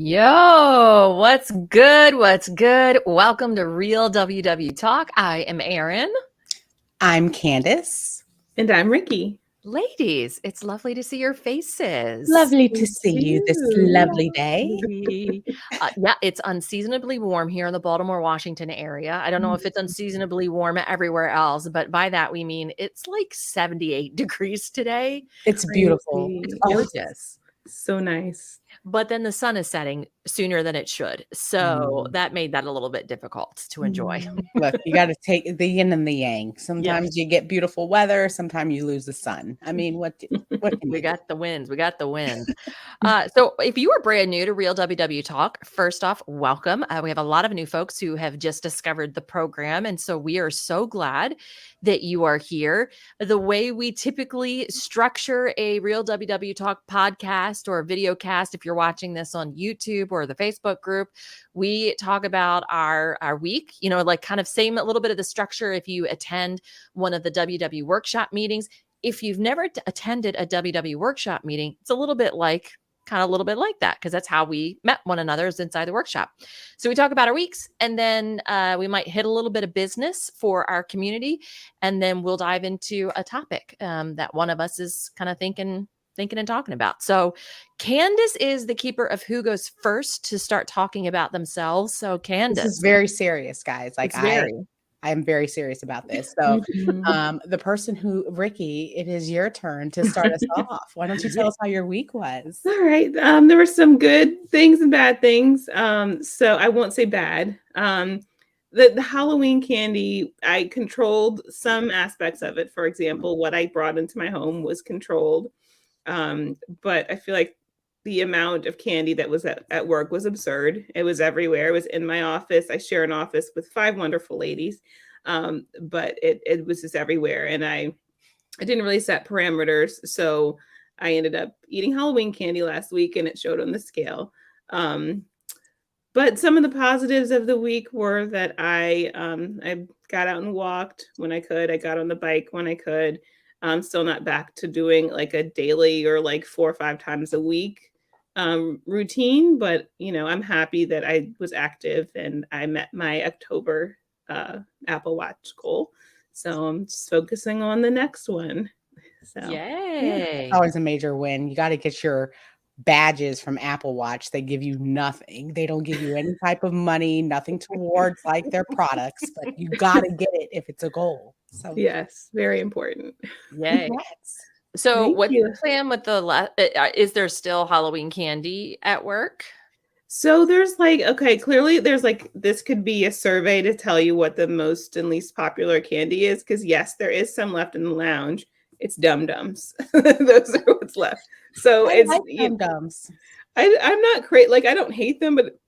Yo, what's good? What's good? Welcome to Real WW Talk. I am Erin. I'm Candice. And I'm Rikki. Ladies, it's lovely to see your faces. Lovely to see you this lovely day. Yeah, it's unseasonably warm here in the Baltimore, Washington area. I don't know if it's unseasonably warm everywhere else, but by that we mean it's like 78 degrees today. It's beautiful. Crazy. It's Gorgeous. So nice. But then the sun is setting sooner than it should. So that made that a little bit difficult to enjoy. Look, you got to take the yin and the yang. Sometimes you get beautiful weather. Sometimes you lose the sun. I mean, what we got the winds. We got the wind. So if you are brand new to Real WW Talk, first off, welcome. We have a lot of new folks who have just discovered the program. And so we are so glad that you are here. The way we typically structure a Real WW Talk podcast or video cast, if you're watching this on YouTube or the Facebook group, we talk about our week, like kind of same a little bit of the structure if you attend one of the WW workshop meetings. If you've never attended a WW workshop meeting, it's a little bit like that, because that's how we met one another, is inside the workshop. So we talk about our weeks, and then we might hit a little bit of business for our community, and then we'll dive into a topic that one of us is kind of thinking and talking about. So Candice is the keeper of who goes first to start talking about themselves. So Candice. This is very serious, guys. I am very serious about this. So the person who, Rikki, it is your turn to start us off. Why don't you tell us how your week was? All right. There were some good things and bad things. So I won't say bad. The Halloween candy, I controlled some aspects of it. For example, what I brought into my home was controlled. But I feel like the amount of candy that was at work was absurd. It was everywhere. It was in my office. I share an office with 5 wonderful ladies. But it was just everywhere. And I didn't really set parameters. So I ended up eating Halloween candy last week, and it showed on the scale. But some of the positives of the week were that I got out and walked when I could. I got on the bike when I could. I'm still not back to doing like a daily or like 4 or 5 times a week routine, but I'm happy that I was active and I met my October Apple Watch goal. So I'm just focusing on the next one. So Yay. It's always a major win. You got to get your badges from Apple Watch. They give you nothing. They don't give you any type of money, nothing towards like their products, but you got to get it if it's a goal. So yes, very important. Yay. So what's the plan with is there still Halloween candy at work? So there's clearly there's this could be a survey to tell you what the most and least popular candy is. Because yes, there is some left in the lounge. It's Dum Dums. Those are what's left. So it's like Dum Dums. I'm not crazy. Like, I don't hate them, but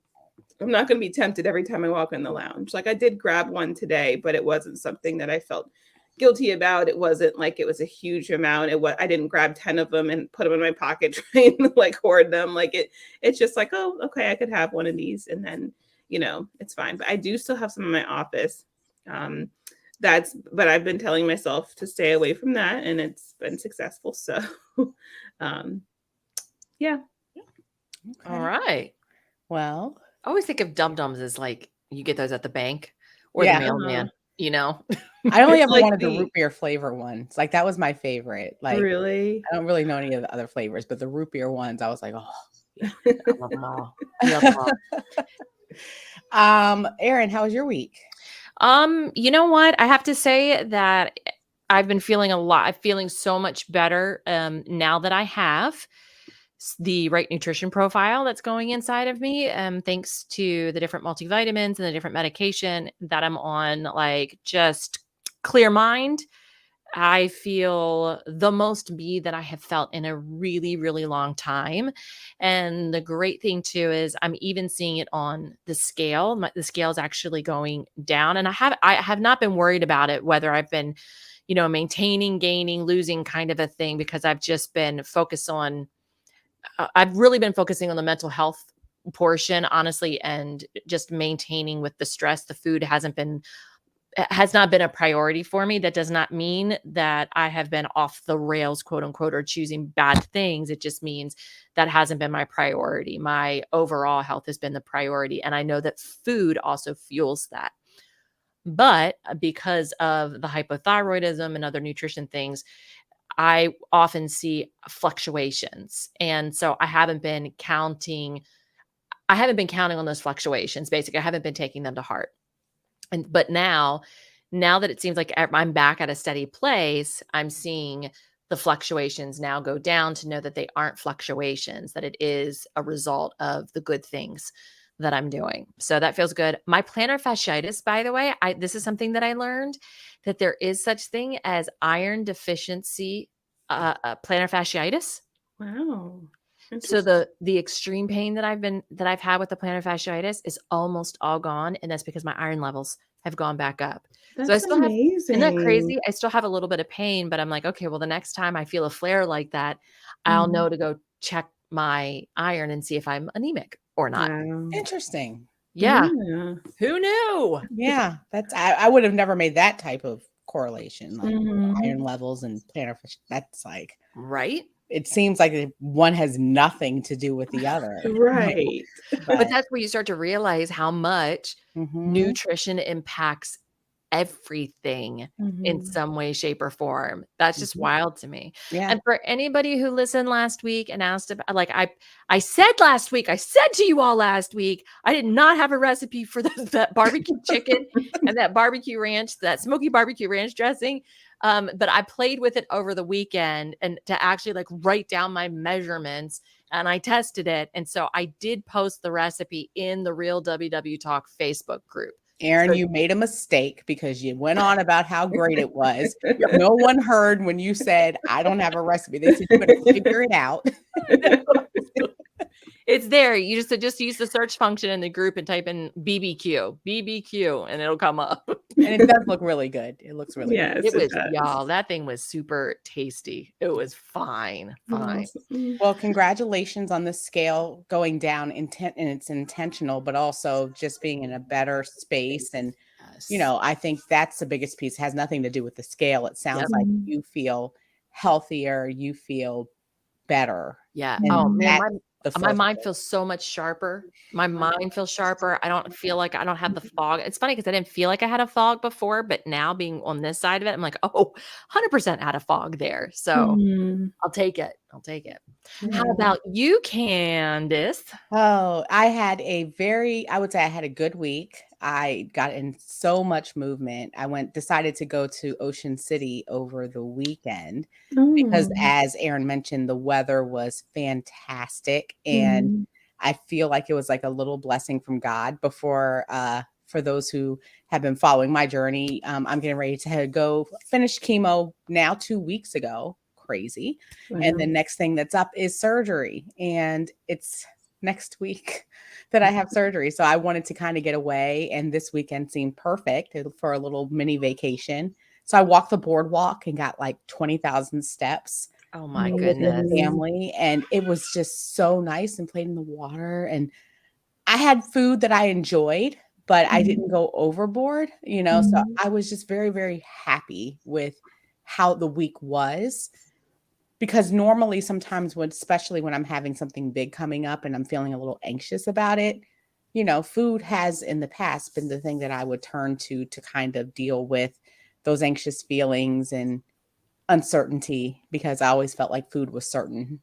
I'm not going to be tempted every time I walk in the lounge. Like, I did grab one today, but it wasn't something that I felt guilty about. It wasn't like it was a huge amount. I didn't grab 10 of them and put them in my pocket trying to like hoard them. Like it's just like, oh, okay, I could have one of these, and then it's fine. But I do still have some in my office. But I've been telling myself to stay away from that, and it's been successful. So yeah. Okay. All right. Well, I always think of Dum Dums as like you get those at the bank or the mailman. I only ever wanted the root beer flavor ones. Like, that was my favorite. Like, really, I don't really know any of the other flavors, but the root beer ones, I was like, oh, yeah, I love them all. I love them all. Erin, how was your week? You know what? I have to say that I've been feeling feeling so much better now that I have the right nutrition profile that's going inside of me, thanks to the different multivitamins and the different medication that I'm on. Like, just clear mind. I feel the most me that I have felt in a really, really long time. And the great thing too is I'm even seeing it on the scale. The scale is actually going down, and I have not been worried about it, whether I've been, maintaining, gaining, losing kind of a thing, because I've just been focused on. I've really been focusing on the mental health portion, honestly, and just maintaining with the stress. The food hasn't been has not been a priority for me. That does not mean that I have been off the rails, quote unquote, or choosing bad things. It just means that hasn't been my priority. My overall health has been the priority. And I know that food also fuels that. But because of the hypothyroidism and other nutrition things, I often see fluctuations. And so I haven't been counting on those fluctuations. Basically, I haven't been taking them to heart. But now that it seems like I'm back at a steady place, I'm seeing the fluctuations now go down to know that they aren't fluctuations, that it is a result of the good things that I'm doing. So that feels good. My plantar fasciitis, by the way, this is something that I learned, that there is such thing as iron deficiency plantar fasciitis. Wow. So the extreme pain that I've had with the plantar fasciitis is almost all gone, and that's because my iron levels have gone back up. So I That's still amazing. isn't that crazy? I still have a little bit of pain, but I'm like, okay, well, the next time I feel a flare like that, I'll know to go check my iron and see if I'm anemic or not. Wow. Interesting. Yeah. Yeah. Who knew? Yeah, I would have never made that type of correlation, like Mhm. iron levels and plantar fasciitis. That's like, Right? it seems like one has nothing to do with the other. Right. But that's where you start to realize how much Mhm. nutrition impacts everything in Mhm. some way, shape, or form. That's just Mhm. wild to me. Yeah. And for anybody who listened last week and asked about, like I said last week, I said to you all last week, I did not have a recipe for that barbecue chicken and that barbecue ranch, that smoky barbecue ranch dressing. But I played with it over the weekend and to actually like write down my measurements, and I tested it. And so I did post the recipe in the Real WW Talk Facebook group. Erin, So you made a mistake because you went on about how great it was. No one heard when you said, I don't have a recipe. They said, you better figure it out. it's there. You just use the search function in the group and type in BBQ, and it'll come up. And it does look really good. It looks really Yes, good. It was, does. y'all, that thing was super tasty. It was fine. Awesome. Well, congratulations on the scale going down and it's intentional, but also just being in a better space. And, Yes. I think that's the biggest piece. It has nothing to do with the scale. It sounds Yep. like Mhm. you feel healthier, you feel better. Yeah. And Oh man, that's the my first mind thing. feels so much sharper. My mind feels sharper. I don't feel like I don't have the fog. It's funny because I didn't feel like I had a fog before, but now being on this side of it, I'm like, oh, 100% had a fog there. So Mhm. I'll take it. I'll take it. How Yeah. about you, Candice? Oh, I would say I had a good week. I got in so much movement. Decided to go to Ocean City over the weekend because, Oh. as Erin mentioned, the weather was fantastic. And Mhm. I feel like it was like a little blessing from God for those who have been following my journey. I'm getting ready to go finish chemo now 2 weeks ago. Crazy. And the Wow. next thing that's up is surgery. And it's next week that I have surgery. So I wanted to kind of get away. And this weekend seemed perfect for a little mini vacation. So I walked the boardwalk and got like 20,000 steps Oh my with the goodness. family. And it was just so nice, and played in the water. And I had food that I enjoyed, but I didn't go overboard, So Mhm. I was just very, very happy with how the week was. Because normally sometimes especially when I'm having something big coming up and I'm feeling a little anxious about it, food has in the past been the thing that I would turn to kind of deal with those anxious feelings and uncertainty, because I always felt like food was certain.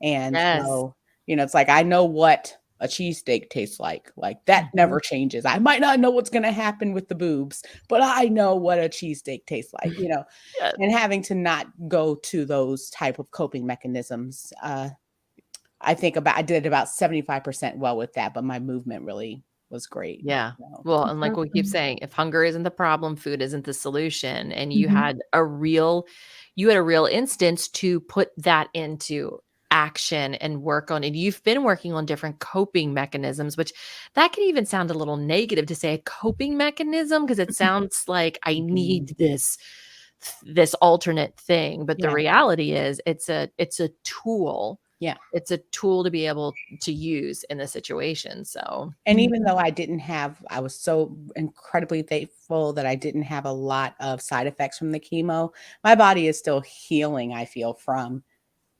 And Yes. so, it's like, I know what a cheesesteak tastes like. Like that never changes. I might not know what's going to happen with the boobs, but I know what a cheesesteak tastes like, Yes. and having to not go to those type of coping mechanisms. I did about 75% well with that, but my movement really was great. Yeah. So, Well, That's and like we keep awesome. saying, if hunger isn't the problem, food isn't the solution. And Mhm. you had a real instance to put that into action and work on it. You've been working on different coping mechanisms, which that can even sound a little negative to say a coping mechanism, because it sounds like I mhm. need this alternate thing. But the Yeah. reality is it's a tool Yeah. It's a tool to be able to use in the situation. So, And even though I was so incredibly thankful that I didn't have a lot of side effects from the chemo. My body is still healing, I feel, from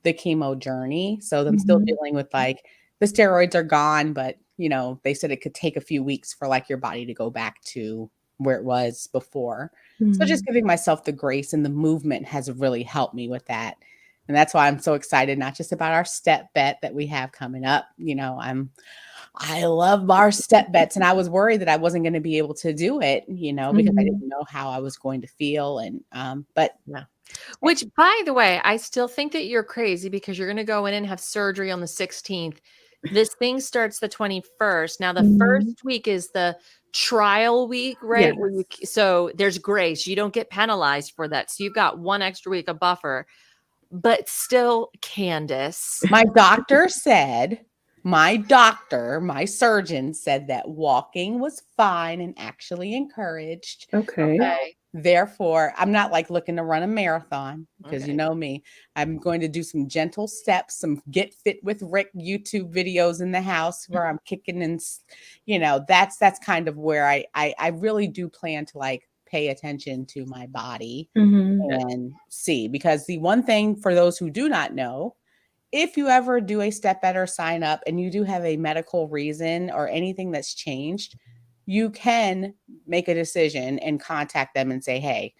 the chemo journey. So I'm still dealing with like the steroids are gone, but they said it could take a few weeks for like your body to go back to where it was before. So just giving myself the grace and the movement has really helped me with that. And that's why I'm so excited, not just about our step bet that we have coming up. I love our step bets, and I was worried that I wasn't going to be able to do it, because I didn't know how I was going to feel. And but yeah. Which, by the way, I still think that you're crazy because you're going to go in and have surgery on the 16th. This thing starts the 21st. Now, the first week is the trial week, right? Yes. So there's grace. You don't get penalized for that. So you've got one extra week of buffer. But still, Candice. my surgeon said that walking was fine and actually encouraged. Okay. Therefore, I'm not like looking to run a marathon because you Okay. know me. I'm going to do some gentle steps, some Get Fit with Rick YouTube videos in the house where I'm kicking and, that's kind of where I really do plan to like pay attention to my body and see. Because the one thing for those who do not know, if you ever do a step better sign up and you do have a medical reason or anything that's changed, you can make a decision and contact them and say, hey,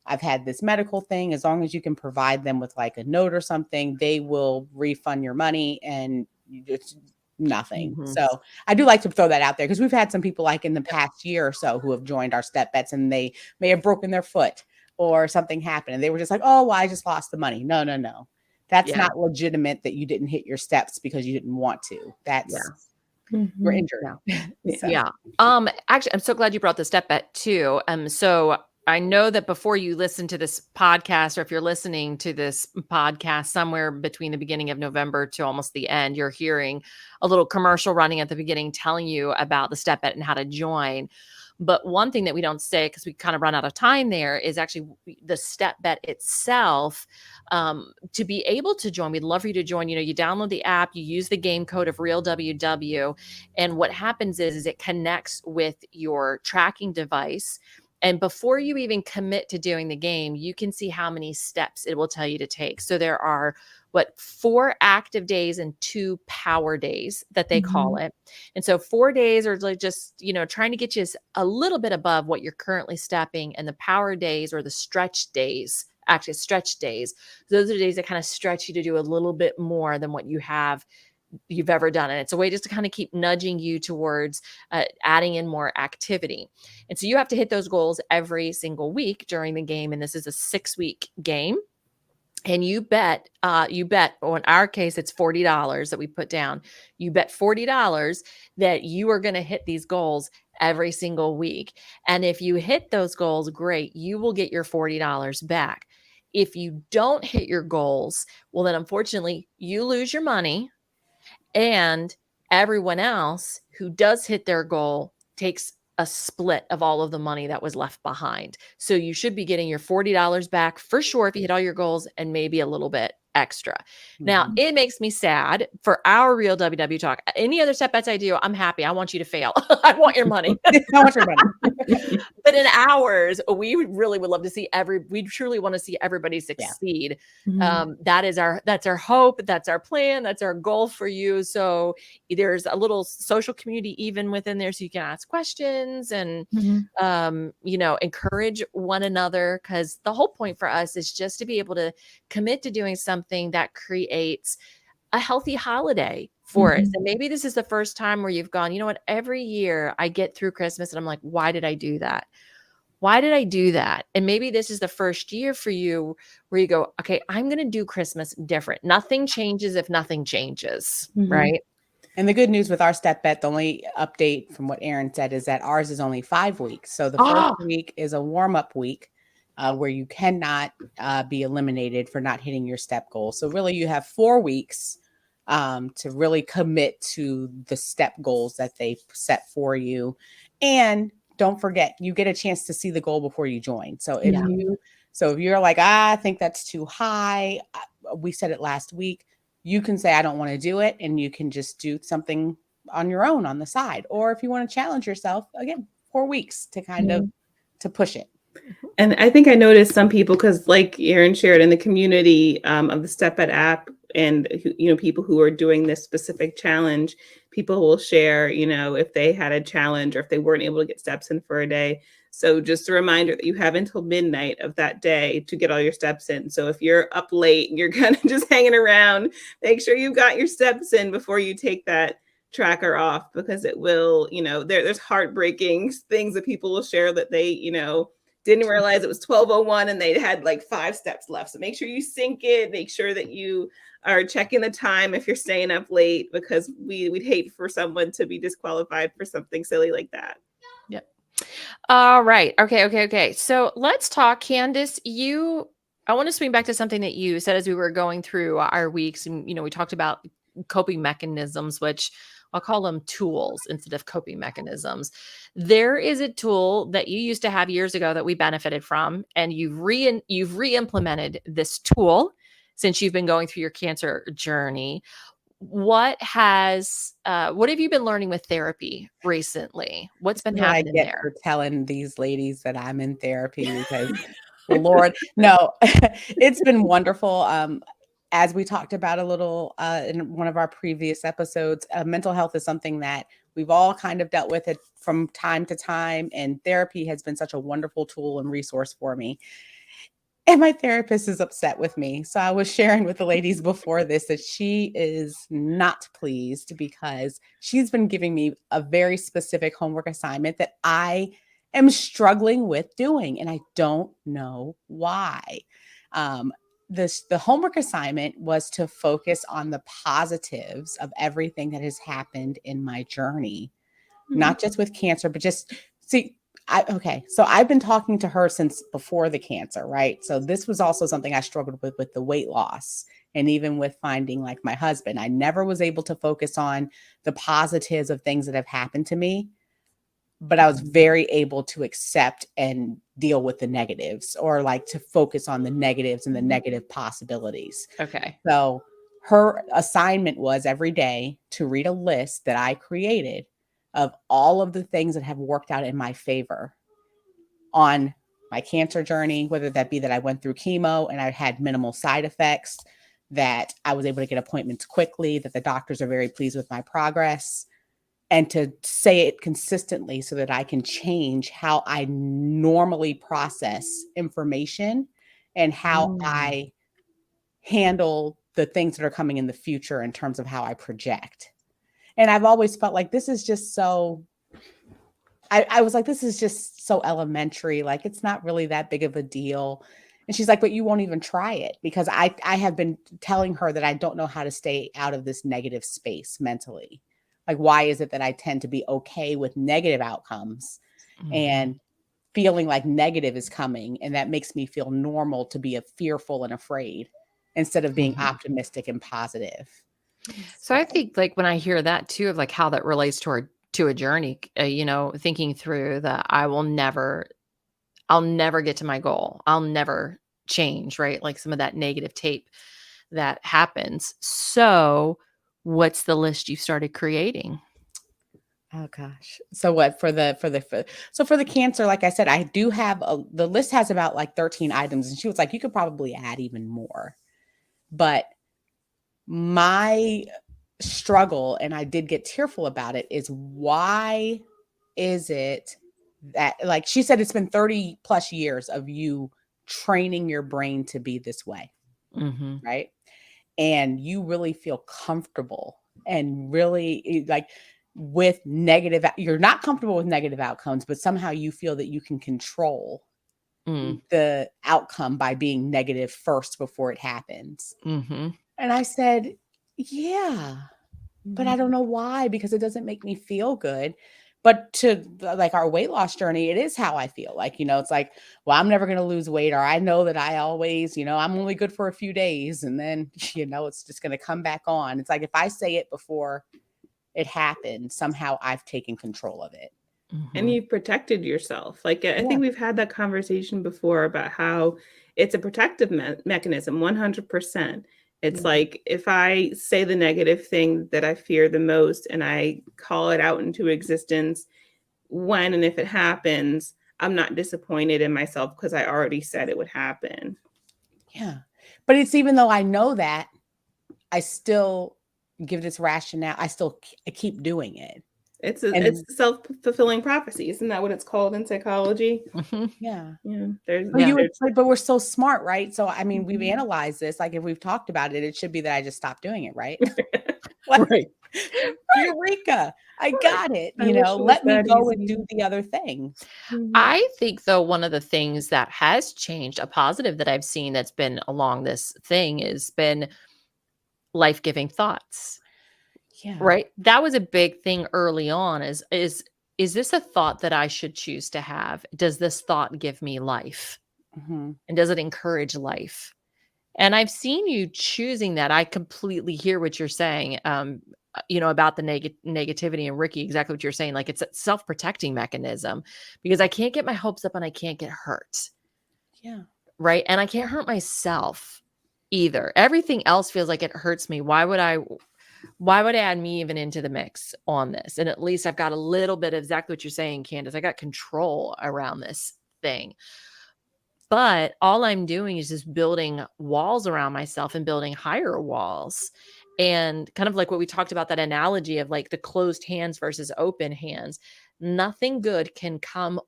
I've had this medical thing. As long as you can provide them with like a note or something, they will refund your money and it's nothing. So I do like to throw that out there because we've had some people like in the past year or so who have joined our step bets and they may have broken their foot or something happened. And they were just like, oh, well, I just lost the money. No. That's not legitimate that you didn't hit your steps because you didn't want to. That's we're injured. So. Yeah. Actually, I'm so glad you brought the step bet too. So I know that before you listen to this podcast, or if you're listening to this podcast somewhere between the beginning of November to almost the end, you're hearing a little commercial running at the beginning telling you about the step bet and how to join. But one thing that we don't say, because we kind of run out of time there, is actually the step bet itself. To be able to join, we'd love for you to join. You download the app, you use the game code of Real WW, and what happens is it connects with your tracking device. And before you even commit to doing the game, you can see how many steps it will tell you to take. So there are 4 active days and 2 power days that they call it. And so 4 days are like just, trying to get you a little bit above what you're currently stepping. And the power days or the stretch days, actually stretch days, those are days that kind of stretch you to do a little bit more than what you've ever done. And it's a way just to kind of keep nudging you towards adding in more activity. And so you have to hit those goals every single week during the game. And this is a 6-week game. And you bet, or in our case, it's $40 that we put down. You bet $40 that you are going to hit these goals every single week. And if you hit those goals, great, you will get your $40 back. If you don't hit your goals, well, then unfortunately, you lose your money. And everyone else who does hit their goal takes a split of all of the money that was left behind. So you should be getting your $40 back for sure if you hit all your goals and maybe a little bit extra. Now, it makes me sad for our Real WW Talk. Any other step bets I do, I'm happy. I want you to fail. I want your money. I want your money. But in ours, we really would love to see we truly want to see everybody succeed. That's our hope. That's our plan. That's our goal for you. So there's a little social community even within there. So you can ask questions and, encourage one another. Cause the whole point for us is just to be able to commit to doing something that creates a healthy holiday for us. And maybe this is the first time where you've gone, you know what, every year I get through Christmas and I'm like, why did I do that? Why did I do that? And maybe this is the first year for you where you go, okay, I'm going to do Christmas different. Nothing changes if nothing changes, right? And the good news with our step bet, the only update from what Erin said is that ours is only 5 weeks. So the first week is a warm-up week where you cannot be eliminated for not hitting your step goal. So really you have 4 weeks to really commit to the step goals that they set for you. And don't forget, you get a chance to see the goal before you join. So if you're like, I think that's too high, we said it last week, you can say, I don't want to do it. And you can just do something on your own on the side. Or if you want to challenge yourself, again, 4 weeks to kind of to push it. And I think I noticed some people, because like Erin shared in the community of the Step Ed app, and people who are doing this specific challenge, people will share, if they had a challenge or if they weren't able to get steps in for a day. So just a reminder that you have until midnight of that day to get all your steps in. So if you're up late and you're kind of just hanging around, make sure you've got your steps in before you take that tracker off, because it will, there's heartbreaking things that people will share that they, didn't realize it was 12:01 and they had like 5 steps left. So make sure you sync it. Make sure that you are checking the time if you're staying up late, because we'd hate for someone to be disqualified for something silly like that. Yep. All right. Okay. So let's talk, Candice. I want to swing back to something that you said as we were going through our weeks, and we talked about coping mechanisms, which I'll call them tools instead of coping mechanisms. There is a tool that you used to have years ago that we benefited from, and you've re-implemented this tool since you've been going through your cancer journey. What have you been learning with therapy recently? What's been happening I get there? for telling these ladies that I'm in therapy because Lord, no, it's been wonderful. As we talked about a little in one of our previous episodes, mental health is something that we've all kind of dealt with it from time to time. And therapy has been such a wonderful tool and resource for me. And my therapist is upset with me. So I was sharing with the ladies before this that she is not pleased because she's been giving me a very specific homework assignment that I am struggling with doing. And I don't know why. The homework assignment was to focus on the positives of everything that has happened in my journey, not just with cancer, but just see. So I've been talking to her since before the cancer, right? So this was also something I struggled with the weight loss, and even with finding like my husband. I never was able to focus on the positives of things that have happened to me, but I was very able to accept and deal with the negatives, or like to focus on the negatives and the negative possibilities. Okay. So her assignment was every day to read a list that I created of all of the things that have worked out in my favor on my cancer journey, whether that be that I went through chemo and I had minimal side effects, that I was able to get appointments quickly, that the doctors are very pleased with my progress, and to say it consistently so that I can change how I normally process information and how I handle the things that are coming in the future in terms of how I project. And I've always felt like this is just so, I was like, this is just so elementary. Like, it's not really that big of a deal. And she's like, but you won't even try it, because I have been telling her that I don't know how to stay out of this negative space mentally. Like, why is it that I tend to be okay with negative outcomes and feeling like negative is coming? And that makes me feel normal to be fearful and afraid instead of being optimistic and positive. So I think like when I hear that too, of like how that relates to a journey, thinking through that I'll never get to my goal. I'll never change, right? Like some of that negative tape that happens. So what's the list you started creating? Oh gosh. So what for the cancer, like I said, I do have the list has about like 13 items, and she was like, you could probably add even more. But my struggle, and I did get tearful about it, is why is it that, like she said, it's been 30 plus years of you training your brain to be this way, right? And you really feel comfortable and really like with negative, you're not comfortable with negative outcomes, but somehow you feel that you can control the outcome by being negative first before it happens. And I said, yeah, but I don't know why, because it doesn't make me feel good. But to like our weight loss journey, it is how I feel. Like, it's like, well, I'm never going to lose weight, or I know that I always, I'm only good for a few days, and then, it's just going to come back on. It's like, if I say it before it happened, somehow I've taken control of it. And you've protected yourself. Like, I think we've had that conversation before about how it's a protective mechanism, 100%. It's like if I say the negative thing that I fear the most and I call it out into existence, when and if it happens, I'm not disappointed in myself because I already said it would happen. Yeah. But it's even though I know that, I still give this rationale. I still keep doing it. It's And self-fulfilling prophecy. Isn't that what it's called in psychology? Mhm. yeah. Yeah. But we're so smart, right? So, I mean, we've Mhm. analyzed this. Like, if we've talked about it, it should be that I just stop doing it, right? Right. Eureka, I got it. I wish it was Let me that go and easy. do the other thing. Mhm. I think though one of the things that has changed, a positive that I've seen that's been along this thing has been life-giving thoughts, Yeah. right? That was a big thing early on is this a thought that I should choose to have? Does this thought give me life? Mhm. And does it encourage life? And I've seen you choosing that. I completely hear what you're saying. About the negativity and Rikki, exactly what you're saying. Like it's a self-protecting mechanism because I can't get my hopes up and I can't get hurt. Yeah. Right. And I can't hurt myself either. Everything else feels like it hurts me. Why would I add me even into the mix on this? And at least I've got a little bit of exactly what you're saying, Candice. I got control around this thing. But all I'm doing is just building walls around myself and building higher walls. And kind of like what we talked about, that analogy of like the closed hands versus open hands. Nothing good can come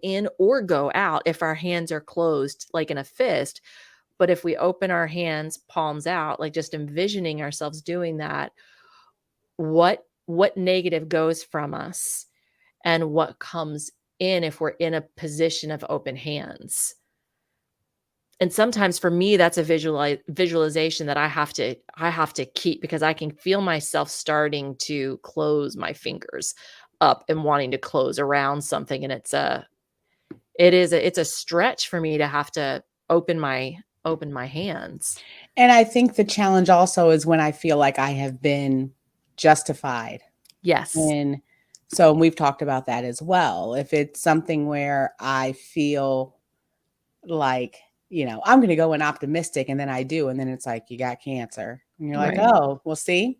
in or go out if our hands are closed like in a fist. But if we open our hands, palms out, like just envisioning ourselves doing that, what negative goes from us and what comes in if we're in a position of open hands. And sometimes for me, that's a visualization that I have to keep because I can feel myself starting to close my fingers up and wanting to close around something. And it's a stretch for me to have to open my hands. And I think the challenge also is when I feel like I have been justified. Yes. And so we've talked about that as well. If it's something where I feel like, I'm going to go in optimistic and then I do. And then it's like, you got cancer. And you're like, Right. oh, well, see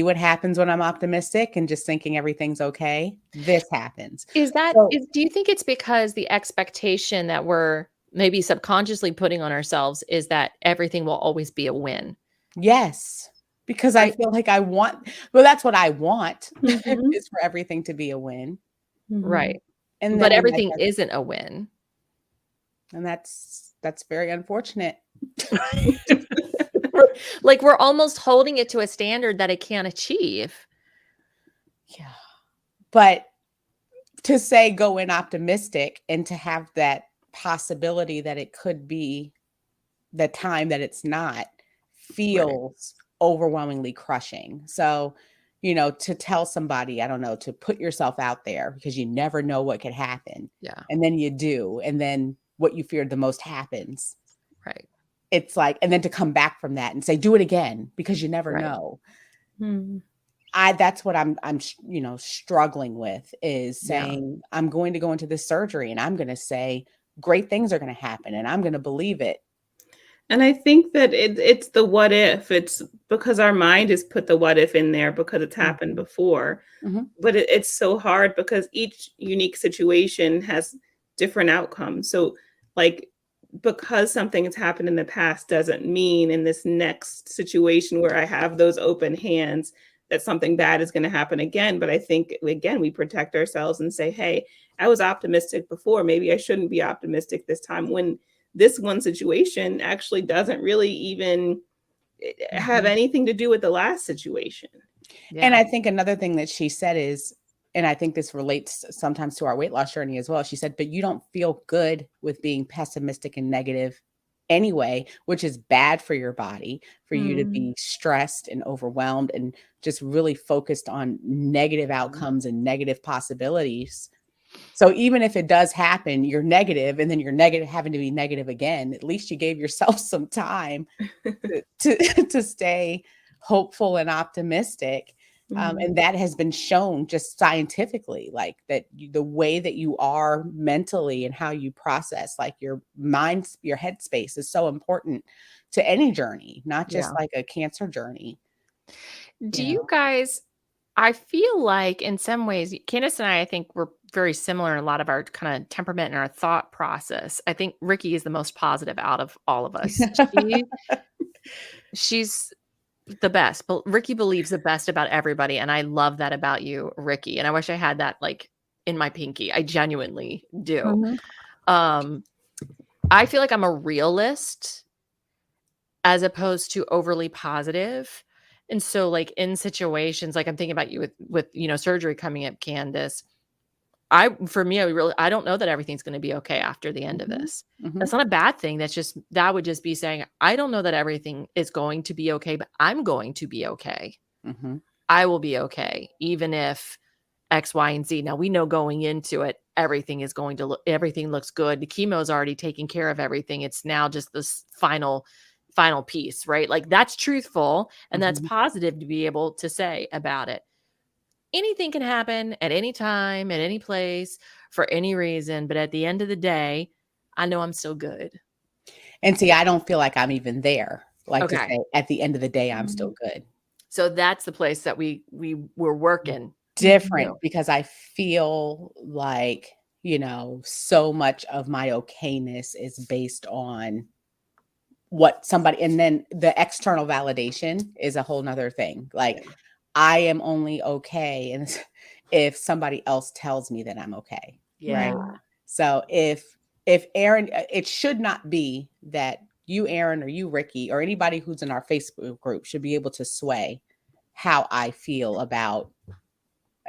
what happens when I'm optimistic and just thinking everything's okay. This happens. So, Do you think it's because the expectation that we're maybe subconsciously putting on ourselves is that everything will always be a win? yes, because I Right? feel like that's what I want Mhm. is for everything to be a win. Mhm. Right. And But then everything isn't a win. that's very unfortunate. Like we're almost holding it to a standard that it can't achieve. Yeah. But to say go in optimistic and to have that possibility that it could be the time that it's not Right. feels overwhelmingly crushing. So, to tell somebody, I don't know, to put yourself out there because you never know what could happen. Yeah. And then you do. And then what you feared the most happens. Right. It's like, and then to come back from that and say, do it again because you never Right. know. Mhm. That's what I'm struggling with is Yeah. saying I'm going to go into this surgery and I'm going to say great things are going to happen and I'm going to believe it. And I think that it's the what if. It's because our mind has put the what if in there because it's happened Mhm. before. Mhm. But it's so hard because each unique situation has different outcomes. So, like, because something has happened in the past doesn't mean in this next situation where I have those open hands that something bad is going to happen again. But I think, again, we protect ourselves and say, hey, I was optimistic before. Maybe I shouldn't be optimistic this time when this one situation actually doesn't really even have Mhm. anything to do with the last situation. And Yeah. I think another thing that she said is, and I think this relates sometimes to our weight loss journey as well. She said, but you don't feel good with being pessimistic and negative anyway, which is bad for your body, for you to Mm. be stressed and overwhelmed and just really focused on negative outcomes and negative possibilities. So even if it does happen, you're negative and then you're negative having to be negative again, at least you gave yourself some time to to stay hopeful and optimistic. Mhm. And that has been shown just scientifically, like that the way that you are mentally and how you process, like your mind, your headspace is so important to any journey, not just Yeah. like a cancer journey. Do you guys, I feel like in some ways, Candice and I think we're very similar in a lot of our kind of temperament and our thought process. I think Rikki is the most positive out of all of us. She's the best, but Rikki believes the best about everybody. And I love that about you, Rikki. And I wish I had that like in my pinky. I genuinely do. I feel like I'm a realist as opposed to overly positive. And so like in situations, like I'm thinking about you with, surgery coming up, Candice, I don't know that everything's going to be okay after the end of this. That's not a bad thing. That would just be saying, I don't know that everything is going to be okay, but I'm going to be okay. I will be okay. Even if X, Y, and Z. Now we know going into it, everything looks good. The chemo's already taking care of everything. It's now just this final piece, right? Like that's truthful and that's positive to be able to say about it. Anything can happen at any time, at any place, for any reason. But at the end of the day, I know I'm still good. And see, I don't feel like I'm even there. Like to Okay. say, at the end of the day, I'm still good. So that's the place that we're working. Different because I feel like, so much of my okayness is based on what somebody, and then the external validation is a whole nother thing. Like I am only okay and if somebody else tells me that I'm okay. Yeah. Right. So if Erin, it should not be that you, Erin, or you, Rikki, or anybody who's in our Facebook group should be able to sway how I feel about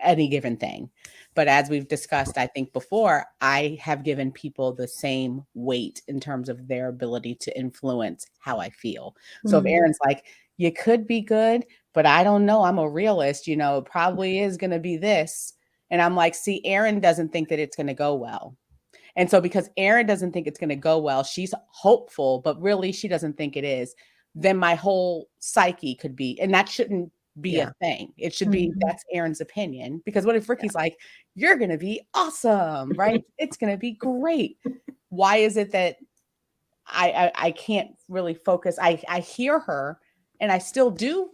any given thing. But as we've discussed, I think before, I have given people the same weight in terms of their ability to influence how I feel. So if Erin's like, you could be good, but I don't know, I'm a realist, it probably is going to be this. And I'm like, see, Erin doesn't think that it's going to go well. And so because Erin doesn't think it's going to go well, she's hopeful, but really she doesn't think it is. Then my whole psyche could be, and that shouldn't be a thing. It should be, that's Erin's opinion. Because what if Rikki's like, you're going to be awesome, right? It's going to be great. Why is it that I can't really focus? I hear her and I still do.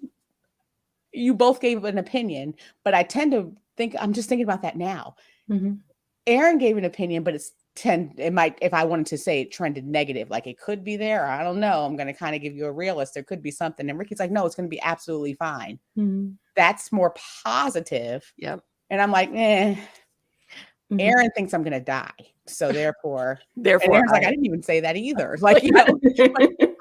You both gave an opinion, but I tend to think, I'm just thinking about that now. Erin gave an opinion, but it might, if I wanted to say it trended negative, like it could be there. I don't know. I'm going to kind of give you a realist. There could be something. And Rikki's like, no, it's going to be absolutely fine. That's more positive. Yep. And I'm like, Erin thinks I'm going to die. So therefore, and Erin's like, I didn't even say that either. Like,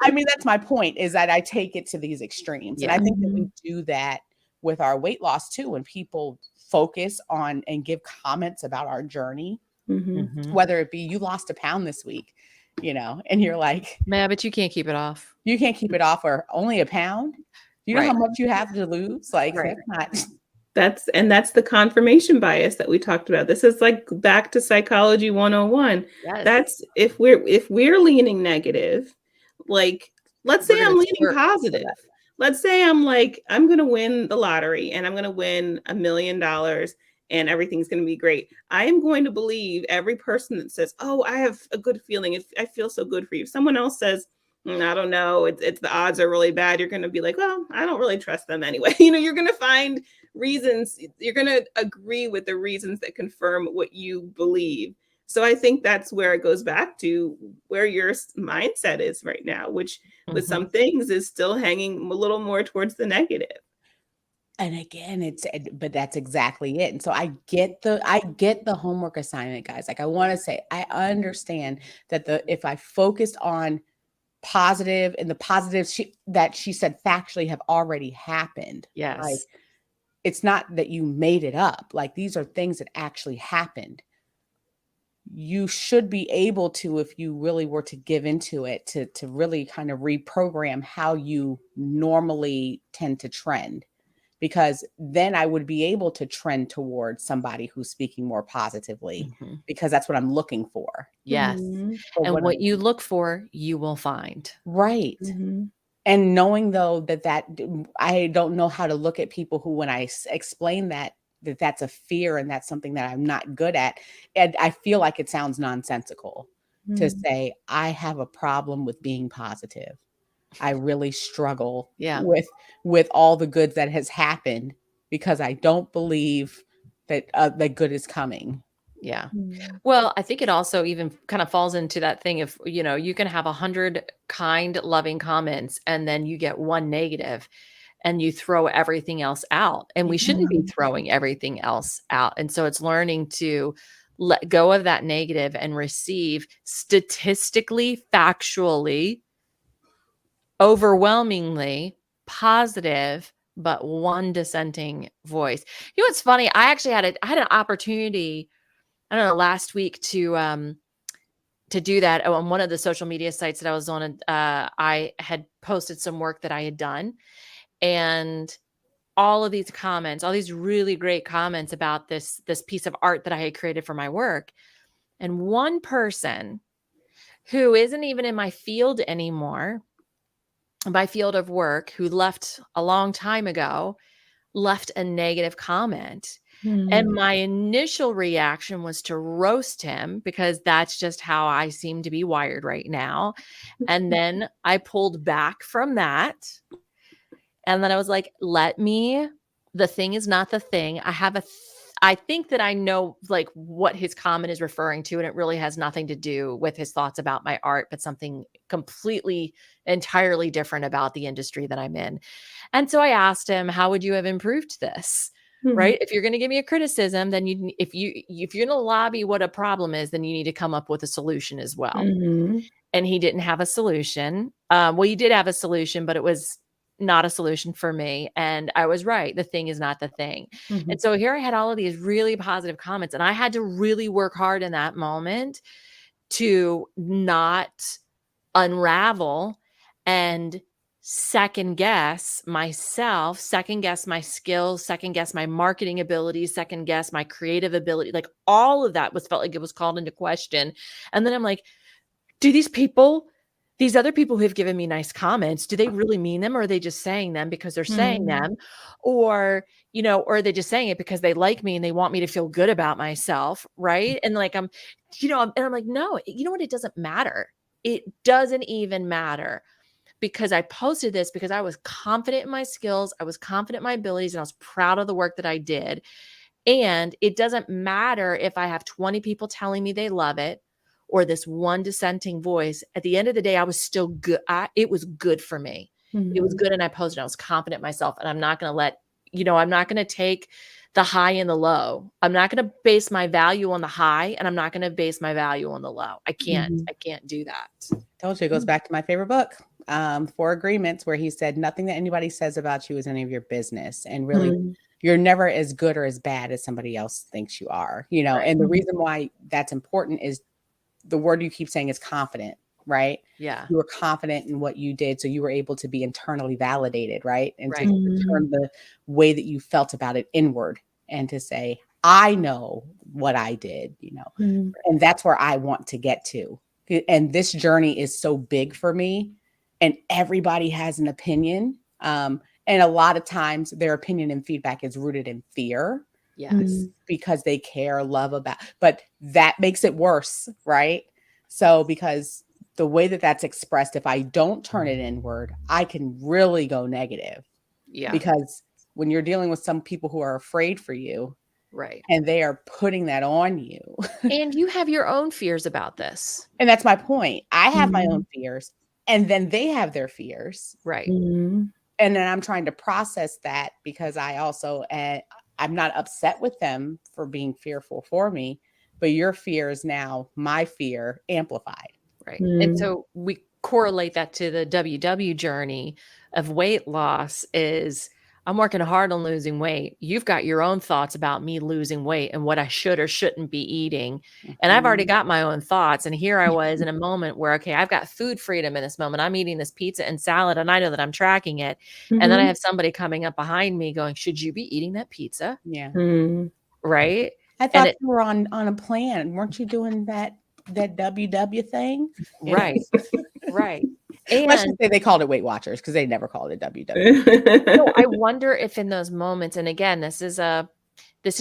I mean, that's my point, is that I take it to these extremes. And I think that we do that with our weight loss too. When people focus on and give comments about our journey, whether it be you lost a pound this week, and you're like, man, but you can't keep it off. You can't keep it off, or only a pound. You know how much you have to lose? Like that's the confirmation bias that we talked about. This is like back to psychology 101. Yes. That's if we're leaning negative, like let's say I'm leaning positive. Let's say I'm like, I'm going to win the lottery and I'm going to win $1 million and everything's going to be great. I am going to believe every person that says, oh, I have a good feeling. I feel so good for you. If someone else says, I don't know, it's the odds are really bad, you're going to be like, well, I don't really trust them anyway. You're going to find reasons. You're going to agree with the reasons that confirm what you believe. So I think that's where it goes back to where your mindset is right now, which with some things is still hanging a little more towards the negative. And again, but that's exactly it. And so I get the homework assignment, guys. Like I want to say, I understand that if I focused on positive and the positives that she said factually have already happened. Yes. Like it's not that you made it up. Like these are things that actually happened. You should be able to, if you really were to give into it, to really kind of reprogram how you normally tend to trend. Because then I would be able to trend towards somebody who's speaking more positively, because that's what I'm looking for. Yes. And what you look for, you will find. Right. And knowing though that I don't know how to look at people who, when I explain that's a fear and that's something that I'm not good at. And I feel like it sounds nonsensical to say, I have a problem with being positive. I really struggle Yeah. with all the good that has happened because I don't believe that that good is coming. Yeah. Mm. Well, I think it also even kind of falls into that thing of, you can have 100 kind, loving comments and then you get one negative and you throw everything else out. And we shouldn't be Mhm. throwing everything else out. And so it's learning to let go of that negative and receive statistically, factually, overwhelmingly positive, but one dissenting voice. You know what's funny? I actually I had an opportunity, I don't know, last week to do that on one of the social media sites that I was on. I had posted some work that I had done, and all of these comments, all these really great comments about this piece of art that I had created for my work. And one person who isn't even in my field anymore, my field of work, who left a long time ago, left a negative comment. And Mm. my initial reaction was to roast him because that's just how I seem to be wired right now. And then I pulled back from that. And then I was like, the thing is not the thing. I think that I know like what his comment is referring to, and it really has nothing to do with his thoughts about my art, but something completely, entirely different about the industry that I'm in. And so I asked him, how would you have improved this? Mhm. Right? If you're going to give me a criticism, then if you're going to lobby what a problem is, then you need to come up with a solution as well. Mhm. And he didn't have a solution. Well, he did have a solution, but it was not a solution for me. And I was right. The thing is not the thing. Mhm. And so here I had all of these really positive comments, and I had to really work hard in that moment to not unravel and second guess myself, second guess my skills, second guess my marketing abilities, second guess my creative ability. Like all of that felt like it was called into question. And then I'm like, do these other people who have given me nice comments, do they really mean them, or are they just saying them because they're saying Mm. them? Or, or are they just saying it because they like me and they want me to feel good about myself, right? And like I'm like, no, you know what? It doesn't matter. It doesn't even matter, because I posted this because I was confident in my skills, I was confident in my abilities, and I was proud of the work that I did. And it doesn't matter if I have 20 people telling me they love it or this one dissenting voice. At the end of the day, I was still good. It was good for me. It was Mhm. good. And I posted, I was confident in myself. And I'm not going to I'm not going to take the high and the low. I'm not going to base my value on the high, and I'm not going to base my value on the low. Mhm. I can't do that. Told you it goes back to my favorite book, Four Agreements, where he said nothing that anybody says about you is any of your business. And really, Mhm. you're never as good or as bad as somebody else thinks you are, Right. and the Mhm. reason why that's important is the word you keep saying is confident, right? Yeah. You were confident in what you did, so you were able to be internally validated, right? And to Right. Mhm. turn the way that you felt about it inward and to say, I know what I did, Mhm. and that's where I want to get to. And this journey is so big for me, and everybody has an opinion. And a lot of times their opinion and feedback is rooted in fear Yes. Mhm. because they care, love about, but that makes it worse, right? So, because the way that that's expressed, if I don't turn it inward, I can really go negative Yeah. because when you're dealing with some people who are afraid for you Right. and they are putting that on you. And you have your own fears about this. And that's my point. I have my own Mhm. fears, and then they have their fears. Right. Mhm. And then I'm trying to process that because I also, I'm not upset with them for being fearful for me, but your fear is now my fear amplified. Right. And Mhm. so we correlate that to the WW journey of weight loss is I'm working hard on losing weight. You've got your own thoughts about me losing weight and what I should or shouldn't be eating. And I've already Mhm. got my own thoughts. And here I was in a moment where, okay, I've got food freedom in this moment. I'm eating this pizza and salad, and I know that I'm tracking it. And then I Mhm. have somebody coming up behind me going, should you be eating that pizza? Yeah. Mhm. Right. I And thought it, you were on a plan. Weren't you doing that WW thing? right. Right. Let's just And say they called it Weight Watchers because they never called it WW. so I wonder if in those moments, and again, this is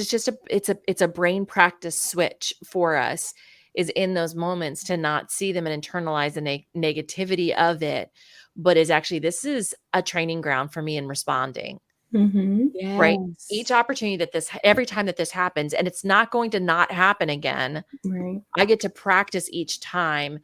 just it's a brain practice switch for us, is in those moments to not see them and internalize the negativity of it, but is actually, this is a training ground for me in responding, right? Each Yes. opportunity that every time that this happens, and it's not going to not happen again, Right. I get to practice each time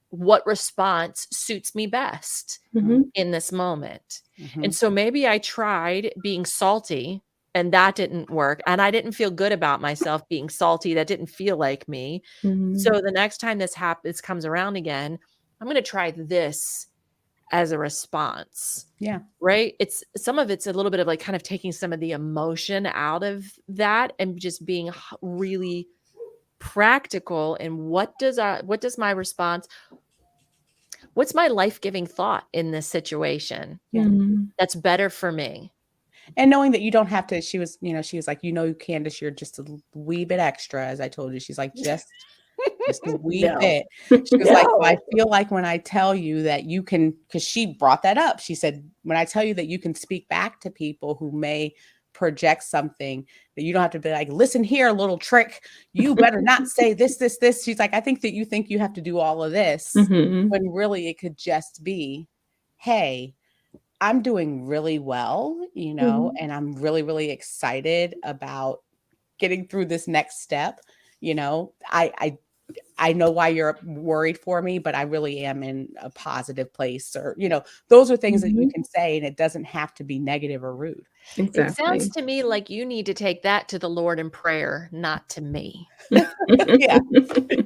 what response suits me best in this moment. And so maybe I tried being salty and that didn't work. And I didn't feel good about myself being salty. That didn't feel like me. So the next time this comes around again, I'm going to try this as a response. Yeah. Right. Some of it's a little bit of like kind of taking some of the emotion out of that and just being really practical. And what does my response, what's my life-giving thought in this situation Yeah. that's better for me? And knowing that you don't have to, she was like, Candice, you're just a wee bit extra, as I told you. She's like, just a wee No. bit. She was like, No. I feel like when I tell you that you can, because she brought that up. She said, when I tell you that you can speak back to people who may project something, that you don't have to be like, listen here, little trick. You better not say this. She's like, I think that you think you have to do all of this when really it could just be, hey, I'm doing really well, and I'm really, really excited about getting through this next step. I know why you're worried for me, but I really am in a positive place, or, those are things that you can say, and it doesn't have to be negative or rude. It sounds Exactly. to me like you need to take that to the Lord in prayer, not to me. Yeah.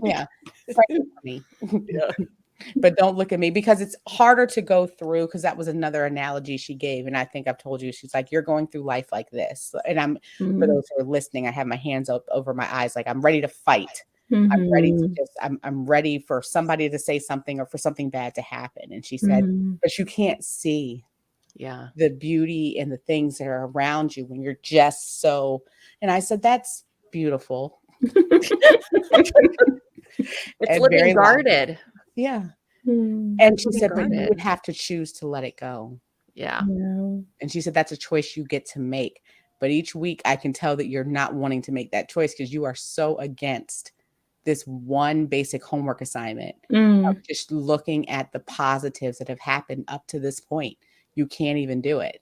Yeah. Pray for me. Yeah. But don't look at me, because it's harder to go through, because that was another analogy she gave. And I think I've told you, she's like, you're going through life like this. And for those who are listening, I have my hands up over my eyes, like I'm ready to fight. I'm ready to I'm ready for somebody to say something or for something bad to happen. And she said, but you can't see the beauty and the things that are around you when you're just so. And I said, that's beautiful. It's living guarded. Yeah. And she said, but you would have to choose to let it go. Yeah. And she said, that's a choice you get to make. But each week I can tell that you're not wanting to make that choice, because you are so against this one basic homework assignment of just looking at the positives that have happened up to this point. You can't even do it.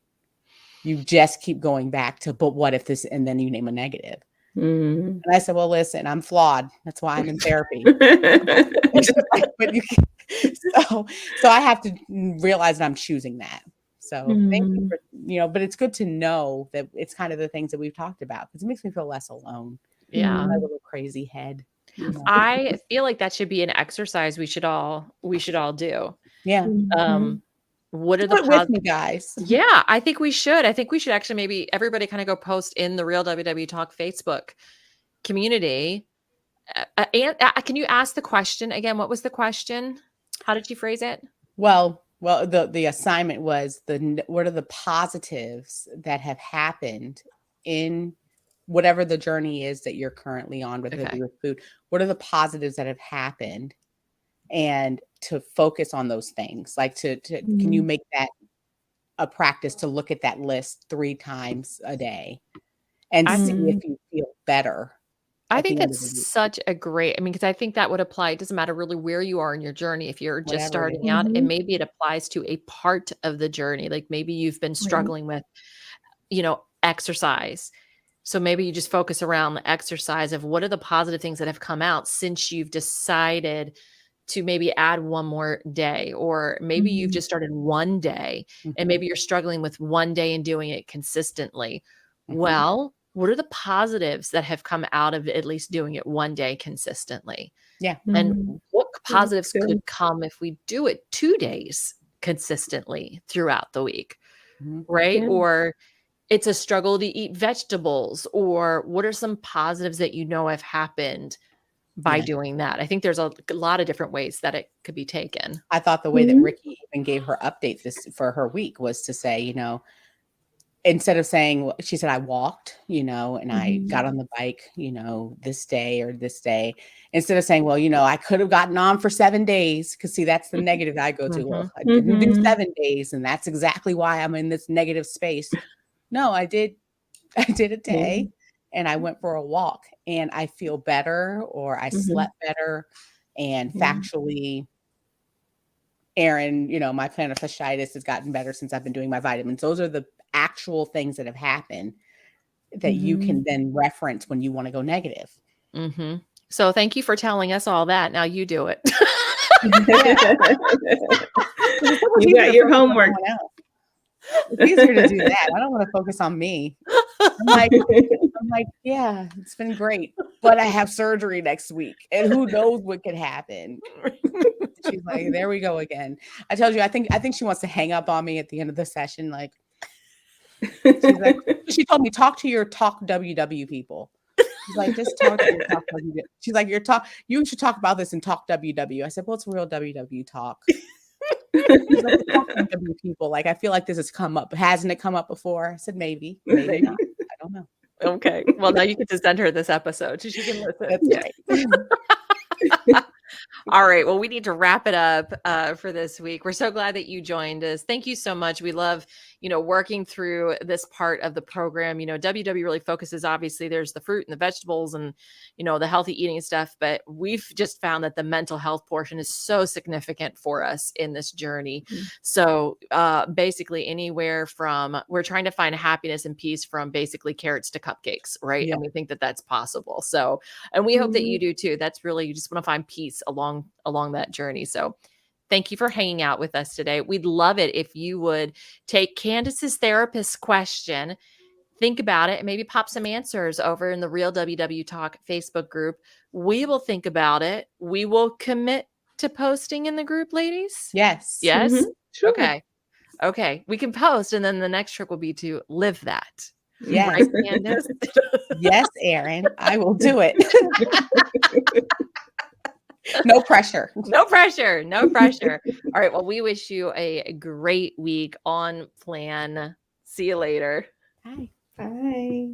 You just keep going back to, but what if this, and then you name a negative. And I said, well, listen, I'm flawed. That's why I'm in therapy. So I have to realize that I'm choosing that. So thank you for, but it's good to know that it's kind of the things that we've talked about, because it makes me feel less alone. Yeah. My little crazy head. I feel like that should be an exercise we should all do. Yeah. What are Do it with me, guys? Yeah, I think we should. I think we should actually maybe everybody kind of go post in the Real WW Talk Facebook community. And can you ask the question again? What was the question? How did you phrase it? Well, the assignment was what are the positives that have happened in whatever the journey is that you're currently on with food? What are the positives that have happened? And to focus on those things, like can you make that a practice to look at that list 3 times a day and see if you feel better? I think that's such a great, because I think that would apply. It doesn't matter really where you are in your journey. If you're just starting out, and maybe it applies to a part of the journey, like maybe you've been struggling with, exercise. So maybe you just focus around the exercise of what are the positive things that have come out since you've decided to maybe add one more day, or maybe you've just started one day and maybe you're struggling with one day and doing it consistently. Well, what are the positives that have come out of at least doing it one day consistently? Yeah. And what positives could come if we do it 2 days consistently throughout the week, right? Yeah. Or it's a struggle to eat vegetables, or what are some positives that have happened by doing that? I think there's a lot of different ways that it could be taken. I thought the way that Rikki even gave her update for her week was to say, instead of saying, she said, I walked, and I got on the bike, this day or this day, instead of saying, well, I could have gotten on for 7 days. Cause see, that's the negative I go to. Well, I didn't do 7 days. And that's exactly why I'm in this negative space. No, I did a day and I went for a walk and I feel better, or I slept better. And factually, Erin, my plantar fasciitis has gotten better since I've been doing my vitamins. Those are the actual things that have happened that you can then reference when you want to go negative. Mm-hmm. So thank you for telling us all that. Now you do it. You got your homework. It's easier to do that. I don't want to focus on me. I'm like, yeah, it's been great, but I have surgery next week, and who knows what could happen. She's like, there we go again. I told you, I think she wants to hang up on me at the end of the session. Like, she's like, she told me, talk to your Talk WW people. She's like, just talk to your Talk WW. She's like, you should talk about this in Talk WW. I said, well, it's real WW talk. She's like, Talk WW people. Like, I feel like this has come up. Hasn't it come up before? I said, maybe not. I don't know. Okay. Well, now you get to send her this episode so she can listen. That's right. All right. Well, we need to wrap it up for this week. We're so glad that you joined us. Thank you so much. We love, working through this part of the program. WW really focuses, obviously, there's the fruit and the vegetables and, the healthy eating stuff. But we've just found that the mental health portion is so significant for us in this journey. Mm-hmm. So basically anywhere from, we're trying to find happiness and peace from basically carrots to cupcakes, right? Yeah. And we think that that's possible. So, and we hope that you do too. That's really, you just want to find peace along that journey. So thank you for hanging out with us today. We'd love it if you would take Candice's therapist question, think about it, and maybe pop some answers over in the Real WW Talk Facebook group. We will think about it. We will commit to posting in the group, ladies. Yes. Yes. Mm-hmm. Sure. Okay. We can post, and then the next trick will be to live that. Yes. Right, Candice? Yes, Erin, I will do it. No pressure. No pressure. No pressure. All right. Well, we wish you a great week on plan. See you later. Bye. Bye.